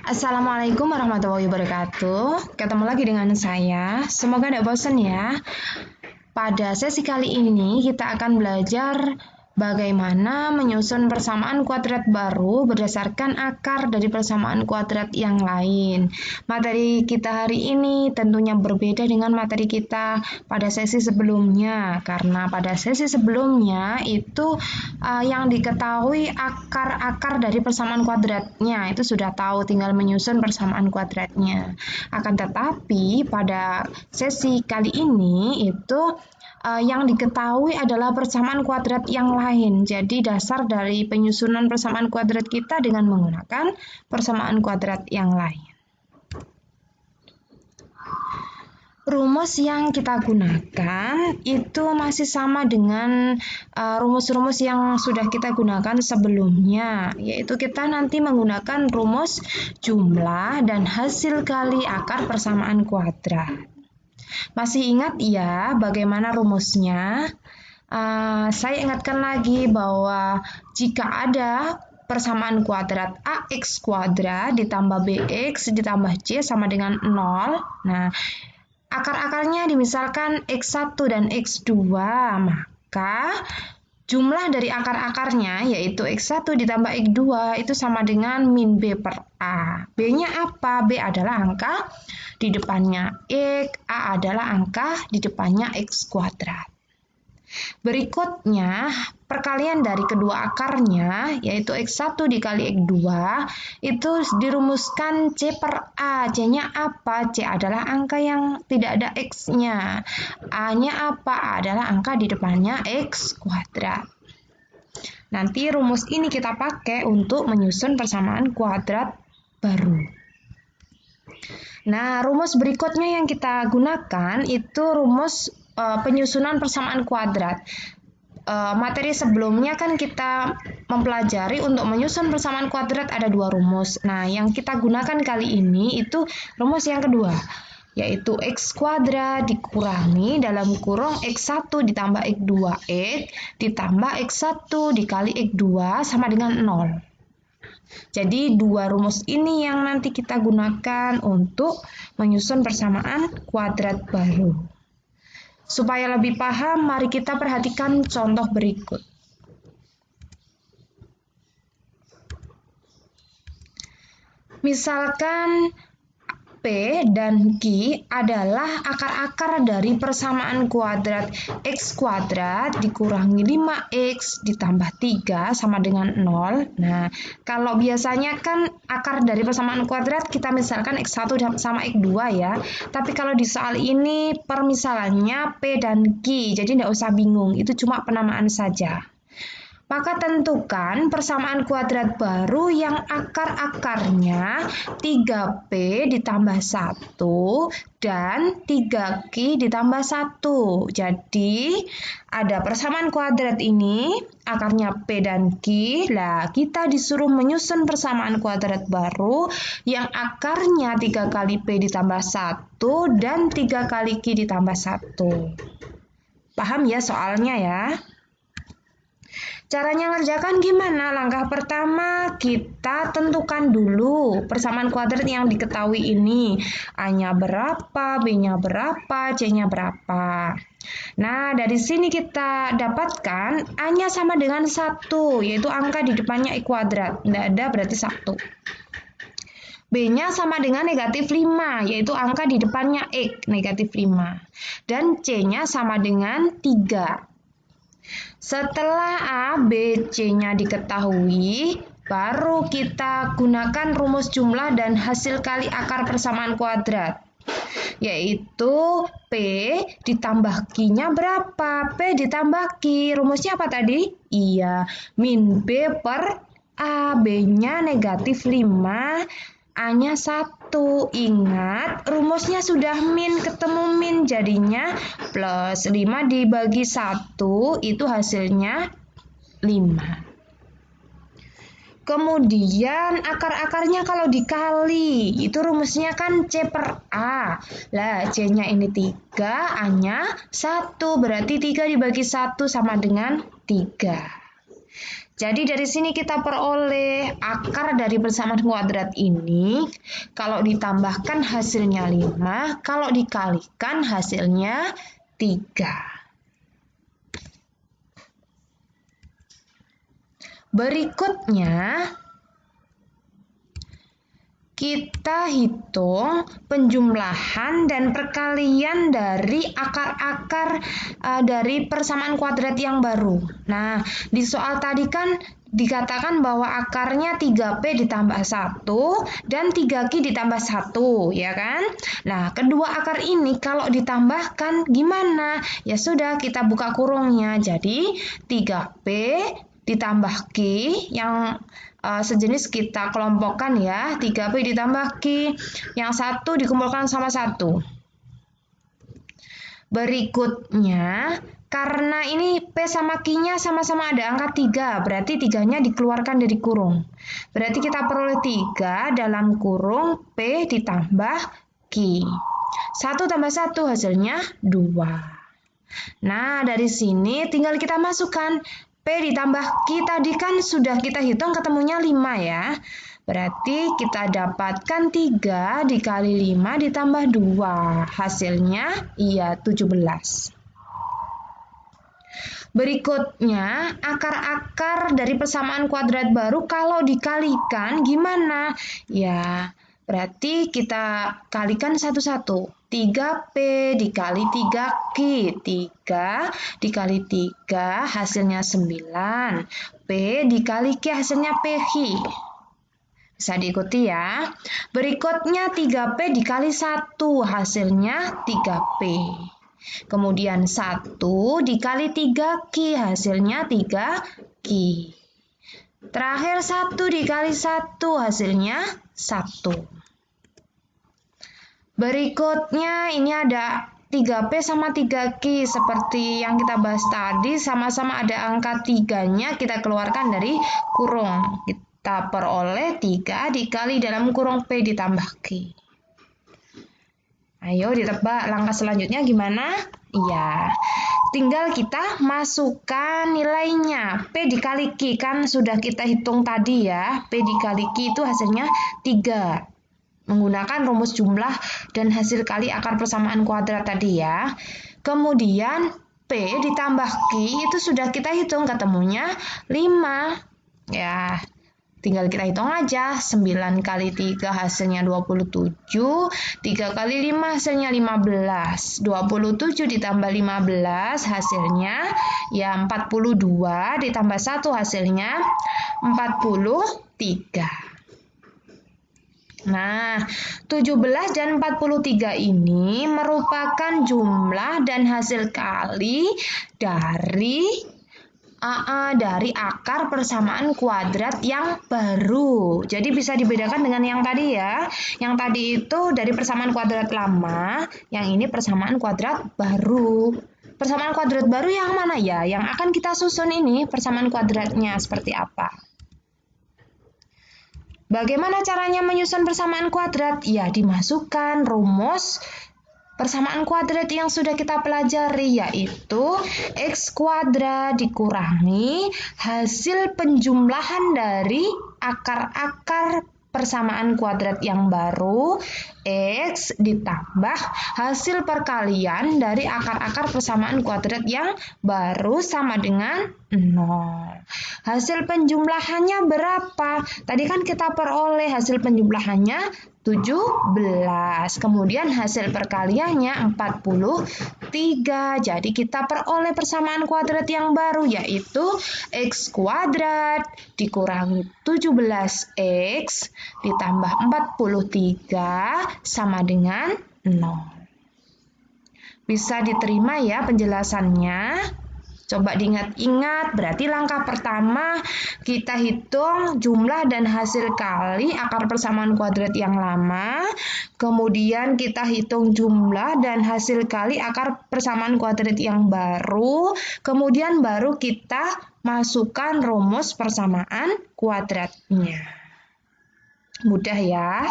Assalamualaikum warahmatullahi wabarakatuh. Ketemu lagi dengan saya. Semoga tidak bosan ya. Pada sesi kali ini kita akan belajar bagaimana menyusun persamaan kuadrat baru berdasarkan akar dari persamaan kuadrat yang lain. Materi kita hari ini tentunya berbeda dengan materi kita pada sesi sebelumnya, karena pada sesi sebelumnya itu yang diketahui akar-akar dari persamaan kuadratnya, itu sudah tahu, tinggal menyusun persamaan kuadratnya. Akan tetapi pada sesi kali ini itu yang diketahui adalah persamaan kuadrat yang lain. Jadi dasar dari penyusunan persamaan kuadrat kita dengan menggunakan persamaan kuadrat yang lain. Rumus yang kita gunakan itu masih sama dengan rumus-rumus yang sudah kita gunakan sebelumnya, yaitu kita nanti menggunakan rumus jumlah dan hasil kali akar persamaan kuadrat. Masih ingat ya bagaimana rumusnya? Saya ingatkan lagi bahwa jika ada persamaan kuadrat ax kuadrat ditambah bx ditambah c sama dengan 0. Nah, akar-akarnya dimisalkan x1 dan x2, maka jumlah dari akar-akarnya yaitu x1 ditambah x2 itu sama dengan min b per a. B-nya apa? B adalah angka di depannya x, a adalah angka di depannya x kuadrat. Berikutnya, perkalian dari kedua akarnya, yaitu x1 dikali x2, itu dirumuskan c per a. C-nya apa? C adalah angka yang tidak ada x-nya. A-nya apa? A adalah angka di depannya x kuadrat. Nanti rumus ini kita pakai untuk menyusun persamaan kuadrat baru. Nah, rumus berikutnya yang kita gunakan itu rumus penyusunan persamaan kuadrat. Materi sebelumnya kan kita mempelajari untuk menyusun persamaan kuadrat ada dua rumus. Nah, yang kita gunakan kali ini itu rumus yang kedua, yaitu x kuadrat dikurangi dalam kurung x1 ditambah x2x ditambah x1 dikali x2 sama dengan 0. Jadi dua rumus ini yang nanti kita gunakan untuk menyusun persamaan kuadrat baru. Supaya lebih paham, mari kita perhatikan contoh berikut. Misalkan P dan Q adalah akar-akar dari persamaan kuadrat x kuadrat dikurangi 5x ditambah 3 sama dengan 0. Nah, kalau biasanya kan akar dari persamaan kuadrat kita misalkan x1 sama x2 ya. Tapi kalau di soal ini permisalannya P dan Q, jadi tidak usah bingung, itu cuma penamaan saja. Maka tentukan persamaan kuadrat baru yang akar-akarnya 3P ditambah 1 dan 3Q ditambah 1. Jadi ada persamaan kuadrat ini, akarnya P dan Q. Lah, kita disuruh menyusun persamaan kuadrat baru yang akarnya 3 kali P ditambah 1 dan 3 kali Q ditambah 1. Paham ya soalnya ya? Caranya ngerjakan gimana? Langkah pertama, kita tentukan dulu persamaan kuadrat yang diketahui ini. A-nya berapa, B-nya berapa, C-nya berapa. Nah, dari sini kita dapatkan A-nya sama dengan 1, yaitu angka di depannya X kuadrat. Tidak ada berarti 1. B-nya sama dengan negatif 5, yaitu angka di depannya X, negatif 5. Dan C-nya sama dengan 3. Setelah A, B, C-nya diketahui, baru kita gunakan rumus jumlah dan hasil kali akar persamaan kuadrat. Yaitu P ditambah Q-nya berapa? P ditambah Q. Rumusnya apa tadi? Iya, min B per A. B-nya negatif 5. A-nya 1. Ingat, rumusnya sudah min, ketemu min, jadinya plus 5 dibagi 1, itu hasilnya 5. Kemudian akar-akarnya kalau dikali, itu rumusnya kan C per A. Lah, C-nya ini 3, A-nya 1, berarti 3 dibagi 1 sama dengan 3. Jadi dari sini kita peroleh akar dari persamaan kuadrat ini, kalau ditambahkan hasilnya 5, kalau dikalikan hasilnya 3. Berikutnya, kita hitung penjumlahan dan perkalian dari akar-akar dari persamaan kuadrat yang baru. Nah, di soal tadi kan dikatakan bahwa akarnya 3P ditambah 1 dan 3Q ditambah 1, ya kan? Nah, kedua akar ini kalau ditambahkan gimana? Ya sudah, kita buka kurungnya. Jadi, 3P ditambah Q yang sejenis kita kelompokkan ya, 3P ditambah Q, yang 1 dikumpulkan sama 1. Berikutnya, karena ini P sama Q-nya sama-sama ada angka 3, berarti 3-nya dikeluarkan dari kurung. Berarti kita peroleh 3 dalam kurung P ditambah Q. 1 tambah 1 hasilnya 2. Nah, dari sini tinggal kita masukkan P ditambah Q tadi kan sudah kita hitung ketemunya 5 ya. Berarti kita dapatkan 3 dikali 5 ditambah 2. Hasilnya iya 17. Berikutnya, akar-akar dari persamaan kuadrat baru kalau dikalikan gimana? Ya, berarti kita kalikan satu-satu. 3P dikali 3Q. 3 dikali 3 hasilnya 9. P dikali Q hasilnya PQ. Bisa diikuti ya. Berikutnya 3P dikali 1 hasilnya 3P. Kemudian 1 dikali 3Q hasilnya 3Q. Terakhir 1 dikali 1 hasilnya 1. Berikutnya ini ada 3P sama 3Q seperti yang kita bahas tadi, sama-sama ada angka 3-nya, kita keluarkan dari kurung. Kita peroleh 3 dikali dalam kurung P ditambah Q. Ayo ditebak langkah selanjutnya gimana? Iya, tinggal kita masukkan nilainya. P dikali Q kan sudah kita hitung tadi ya. P dikali Q itu hasilnya 3. Menggunakan rumus jumlah dan hasil kali akar persamaan kuadrat tadi ya. Kemudian P ditambah Q itu sudah kita hitung ketemunya 5. Ya, tinggal kita hitung aja. 9 kali 3 hasilnya 27. 3 kali 5 hasilnya 15. 27 ditambah 15 hasilnya ya 42. Ditambah 1 hasilnya 43. Nah, 17 dan 43 ini merupakan jumlah dan hasil kali dari akar persamaan kuadrat yang baru. Jadi bisa dibedakan dengan yang tadi ya. Yang tadi itu dari persamaan kuadrat lama, yang ini persamaan kuadrat baru. Persamaan kuadrat baru yang mana ya? Yang akan kita susun ini persamaan kuadratnya seperti apa? Bagaimana caranya menyusun persamaan kuadrat? Ya, dimasukkan rumus persamaan kuadrat yang sudah kita pelajari, yaitu X kuadrat dikurangi hasil penjumlahan dari akar-akar persamaan kuadrat yang baru, X ditambah hasil perkalian dari akar-akar persamaan kuadrat yang baru sama dengan 0. Hasil penjumlahannya berapa? Tadi kan kita peroleh hasil penjumlahannya 17. Kemudian hasil perkaliannya 43. Jadi kita peroleh persamaan kuadrat yang baru, yaitu X kuadrat dikurangi 17X ditambah 43 sama dengan 0. Bisa diterima ya penjelasannya? Coba diingat-ingat, berarti langkah pertama kita hitung jumlah dan hasil kali akar persamaan kuadrat yang lama. Kemudian kita hitung jumlah dan hasil kali akar persamaan kuadrat yang baru. Kemudian baru kita masukkan rumus persamaan kuadratnya. Mudah ya?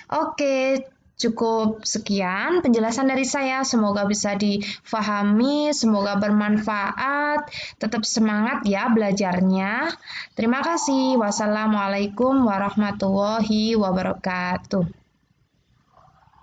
Oke. Cukup sekian penjelasan dari saya. Semoga bisa difahami, semoga bermanfaat. Tetap semangat ya belajarnya. Terima kasih. Wassalamualaikum warahmatullahi wabarakatuh.